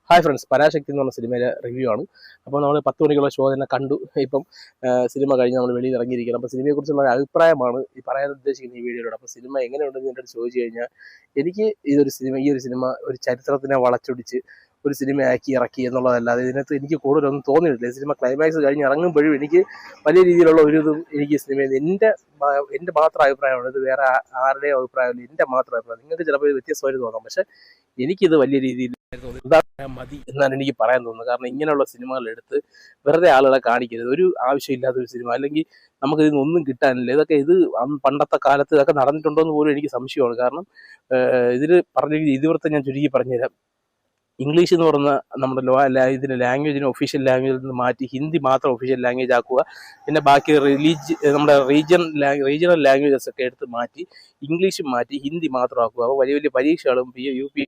Hi friends, പരാശക്തി എന്ന് പറഞ്ഞ സിനിമയിലെ റിവ്യൂ ആണ്. അപ്പോൾ നമ്മൾ 10 മണിക്കുള്ള ഷോ തന്നെ കണ്ടു. ഇപ്പം സിനിമ കഴിഞ്ഞ് നമ്മൾ വെളിയിൽ ഇറങ്ങിയിരിക്കണം. അപ്പോൾ സിനിമയെക്കുറിച്ചുള്ള അഭിപ്രായമാണ് ഈ പറയാൻ ഉദ്ദേശിക്കുന്ന ഈ വീഡിയോയിലൂടെ. അപ്പോൾ സിനിമ എങ്ങനെയുണ്ടെന്ന് എൻ്റെ അടുത്ത് ചോദിച്ചു കഴിഞ്ഞാൽ, എനിക്ക് ഈ ഒരു സിനിമ ഒരു ചരിത്രത്തിനെ വളച്ചൊടിച്ച് ഒരു സിനിമയാക്കി ഇറക്കി എന്നുള്ളതല്ലാതെ ഇതിനകത്ത് എനിക്ക് കൂടുതലൊന്നും തോന്നിയിട്ടില്ല. സിനിമ ക്ലൈമാക്സ് കഴിഞ്ഞ് ഇറങ്ങുമ്പോഴും എനിക്ക് വലിയ രീതിയിലുള്ള ഒരു ഇതും എനിക്ക് സിനിമയിൽ എൻ്റെ മാത്രം അഭിപ്രായമാണ്. ഇത് വേറെ ആരുടെയും അഭിപ്രായമല്ല, എൻ്റെ മാത്രം അഭിപ്രായം. നിങ്ങൾക്ക് ചിലപ്പോൾ വ്യത്യസ്തമായിട്ട് തോന്നാം, പക്ഷേ എനിക്കിത് വലിയ രീതിയിൽ മതി എന്നാണ് എനിക്ക് പറയാൻ തോന്നുന്നത്. കാരണം ഇങ്ങനെയുള്ള സിനിമകൾ എടുത്ത് വെറുതെ ആളുകളെ കാണിക്കരുത്. ഒരു ആവശ്യമില്ലാത്തൊരു സിനിമ, അല്ലെങ്കിൽ നമുക്ക് ഇതിനൊന്നും കിട്ടാനില്ല. ഇത് പണ്ടത്തെ കാലത്ത് ഇതൊക്കെ നടന്നിട്ടുണ്ടോ എന്ന് പോലും എനിക്ക് സംശയമാണ്. കാരണം ഇതിൽ പറഞ്ഞ ഇതിവൃത്തം ഞാൻ ചുരുക്കി പറഞ്ഞുതരാം. ഇംഗ്ലീഷ് എന്ന് പറയുന്ന നമ്മുടെ ഇതിൻ്റെ ലാംഗ്വേജിനെ ഒഫീഷ്യൽ ലാംഗ്വേജിൽ നിന്ന് മാറ്റി ഹിന്ദി മാത്രം ഒഫീഷ്യൽ ലാംഗ്വേജ് ആക്കുക. പിന്നെ ബാക്കി നമ്മുടെ റീജിയണൽ ലാംഗ്വേജസ് ഒക്കെ എടുത്ത് മാറ്റി ഇംഗ്ലീഷും മാറ്റി ഹിന്ദി മാത്രം ആക്കുക. അപ്പോൾ വലിയ വലിയ പരീക്ഷകളും UP